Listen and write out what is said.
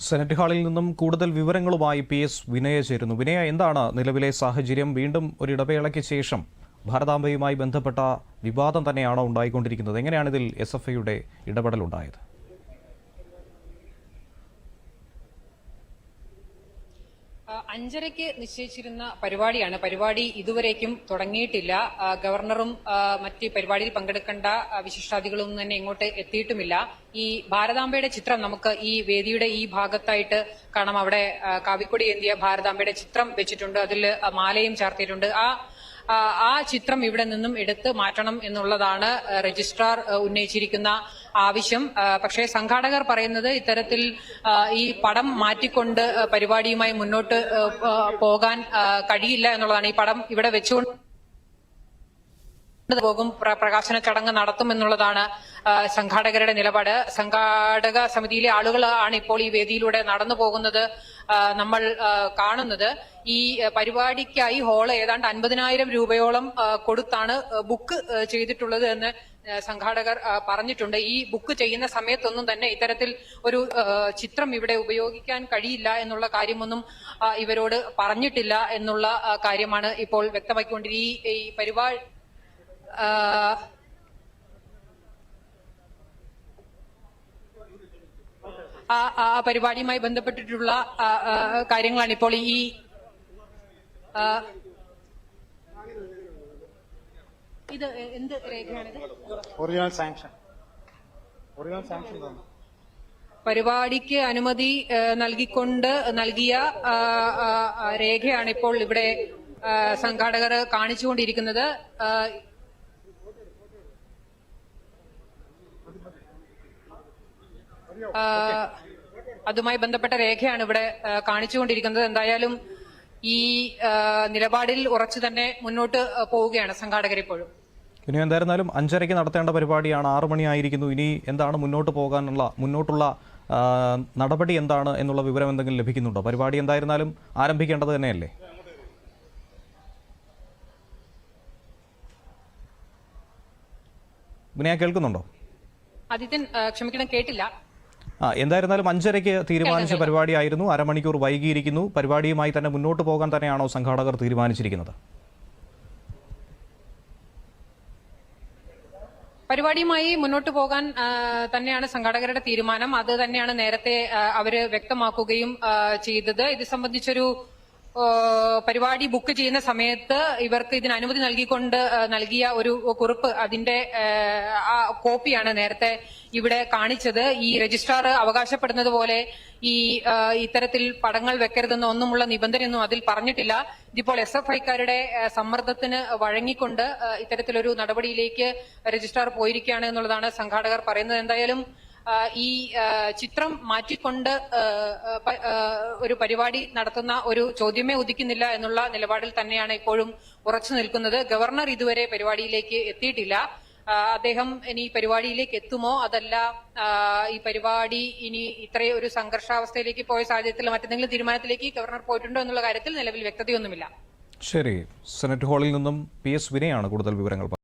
Senate ഹാളിൽ നിന്നും കൂടുതൽ വിവരങ്ങളുമായി PS വിനയ ചേരുന്നു. വിനയ, എന്താണ് നിലവിലെ സാഹചര്യം? വീണ്ടും ഒരു ഇടവേളയ്ക്ക് ശേഷം ഭാരതാംബയുമായി ബന്ധപ്പെട്ട വിവാദം തന്നെയാണോ ഉണ്ടായിക്കൊണ്ടിരിക്കുന്നത്? എങ്ങനെയാണ് ഇതിൽ SFIയുടെ ഇടപെടലുണ്ടായത്? അഞ്ചരയ്ക്ക് നിശ്ചയിച്ചിരുന്ന പരിപാടി ഇതുവരേക്കും തുടങ്ങിയിട്ടില്ല. ഗവർണറും മറ്റ് പരിപാടിയിൽ പങ്കെടുക്കേണ്ട വിശിഷ്ടാതികളൊന്നും തന്നെ ഇങ്ങോട്ട് എത്തിയിട്ടുമില്ല. ഈ ഭാരതാംബയുടെ ചിത്രം നമുക്ക് ഈ വേദിയുടെ ഈ ഭാഗത്തായിട്ട് കാണാം. അവിടെ കാവിക്കൊടി ഏന്തിയ ഭാരതാംബയുടെ ചിത്രം വെച്ചിട്ടുണ്ട്. അതിൽ മാലയും ചാർത്തിയിട്ടുണ്ട്. ആ ചിത്രം ഇവിടെ നിന്നും എടുത്ത് മാറ്റണം എന്നുള്ളതാണ് രജിസ്ട്രാർ ഉന്നയിച്ചിരിക്കുന്ന ആവശ്യം. പക്ഷേ സംഘാടകർ പറയുന്നത് ഇത്തരത്തിൽ ഈ പടം മാറ്റിക്കൊണ്ട് പരിപാടിയുമായി മുന്നോട്ട് പോകാൻ കഴിയില്ല എന്നുള്ളതാണ്. ഈ പടം ഇവിടെ വെച്ചുകൊണ്ട് പോകും, പ്രകാശന ചടങ്ങ് നടത്തുമെന്നുള്ളതാണ് സംഘാടകരുടെ നിലപാട്. സംഘാടക സമിതിയിലെ ആളുകളാണ് ഇപ്പോൾ ഈ വേദിയിലൂടെ നടന്നു പോകുന്നത് നമ്മൾ കാണുന്നത്. ഈ പരിപാടിക്കായി ഹോള് ഏതാണ്ട് 50,000 രൂപയോളം കൊടുത്താണ് ബുക്ക് ചെയ്തിട്ടുള്ളത് എന്ന് സംഘാടകർ പറഞ്ഞിട്ടുണ്ട്. ഈ ബുക്ക് ചെയ്യുന്ന സമയത്തൊന്നും തന്നെ ഇത്തരത്തിൽ ഒരു ചിത്രം ഇവിടെ ഉപയോഗിക്കാൻ കഴിയില്ല എന്നുള്ള കാര്യമൊന്നും ഇവരോട് പറഞ്ഞിട്ടില്ല എന്നുള്ള കാര്യമാണ് ഇപ്പോൾ വ്യക്തമാക്കിക്കൊണ്ടിരിക്കുന്നത്. ഈ പരിപാടി പരിപാടിയുമായി ബന്ധപ്പെട്ടിട്ടുള്ള കാര്യങ്ങളാണ് ഇപ്പോൾ ഈ ഇത് എന്ത് രേഖയാണിത്? ഒറിജിനൽ സാങ്ഷൻ പരിപാടിക്ക് അനുമതി നൽകിക്കൊണ്ട് നൽകിയ രേഖയാണ് ഇപ്പോൾ ഇവിടെ സംഘാടകർ കാണിച്ചുകൊണ്ടിരിക്കുന്നത്. അതുമായി ബന്ധപ്പെട്ട രേഖയാണ് ഇവിടെ കാണിച്ചുകൊണ്ടിരിക്കുന്നത്. എന്തായാലും ഈ നിലപാടിൽ ഉറച്ചു തന്നെ മുന്നോട്ട് പോവുകയാണ് സംഘാടകർ ഇപ്പോഴും. ഇനി എന്തായിരുന്നാലും 5:30 നടത്തേണ്ട പരിപാടിയാണ്, 6 മണിയായിരിക്കുന്നു. ഇനി എന്താണ് മുന്നോട്ടുള്ള നടപടി എന്താണ് എന്നുള്ള വിവരം എന്തെങ്കിലും ലഭിക്കുന്നുണ്ടോ? പരിപാടി എന്തായിരുന്നാലും ആരംഭിക്കേണ്ടത് തന്നെയല്ലേ? വിനയ, കേൾക്കുന്നുണ്ടോ? ആദിത്യൻ, ക്ഷമിക്കണം, കേട്ടില്ല. എന്തായിരുന്നാലും 5:30 തീരുമാനിച്ച പരിപാടിയായിരുന്നു, അരമണിക്കൂർ വൈകിയിരിക്കുന്നു. പരിപാടിയുമായി തന്നെ മുന്നോട്ട് പോകാൻ തന്നെയാണോ സംഘാടകർ തീരുമാനിച്ചിരിക്കുന്നത്? പരിപാടിയുമായി മുന്നോട്ട് പോകാൻ തന്നെയാണ് സംഘാടകരുടെ തീരുമാനം. അത് തന്നെയാണ് നേരത്തെ അവര് വ്യക്തമാക്കുകയും ചെയ്തത്. ഇത് സംബന്ധിച്ചൊരു പരിപാടി ബുക്ക് ചെയ്യുന്ന സമയത്ത് ഇവർക്ക് ഇതിന് അനുമതി നൽകിക്കൊണ്ട് നൽകിയ ഒരു കുറിപ്പ്, അതിന്റെ കോപ്പിയാണ് നേരത്തെ ഇവിടെ കാണിച്ചത്. ഈ രജിസ്ട്രാർ അവകാശപ്പെടുന്നത് പോലെ ഈ ഇത്തരത്തിൽ പടങ്ങൾ വെക്കരുതെന്ന് ഒന്നുമുള്ള നിബന്ധനയൊന്നും അതിൽ പറഞ്ഞിട്ടില്ല. ഇതിപ്പോൾ SFIക്കാരുടെ സമ്മർദ്ദത്തിന് വഴങ്ങിക്കൊണ്ട് ഇത്തരത്തിലൊരു നടപടിയിലേക്ക് രജിസ്ട്രാർ പോയിരിക്കുകയാണ് എന്നുള്ളതാണ് സംഘാടകർ പറയുന്നത്. എന്തായാലും ഈ ചിത്രം മാറ്റിക്കൊണ്ട് ഒരു പരിപാടി നടത്തുന്ന ഒരു ചോദ്യമേ ഉദിക്കുന്നില്ല എന്നുള്ള നിലപാടിൽ തന്നെയാണ് ഇപ്പോഴും ഉറച്ചു നിൽക്കുന്നത്. ഗവർണർ ഇതുവരെ പരിപാടിയിലേക്ക് എത്തിയിട്ടില്ല. അദ്ദേഹം ഇനി പരിപാടിയിലേക്ക് എത്തുമോ, അതല്ല ഈ പരിപാടി ഇനി ഇത്രയും ഒരു സംഘർഷാവസ്ഥയിലേക്ക് പോയ സാഹചര്യത്തിൽ മറ്റെന്തെങ്കിലും തീരുമാനത്തിലേക്ക് ഗവർണർ പോയിട്ടുണ്ടോ എന്നുള്ള കാര്യത്തിൽ നിലവിൽ വ്യക്തതയൊന്നുമില്ല. ശരി, സെനറ്റ് ഹാളിൽ നിന്നും PS വിനയാണ് കൂടുതൽ വിവരങ്ങൾ.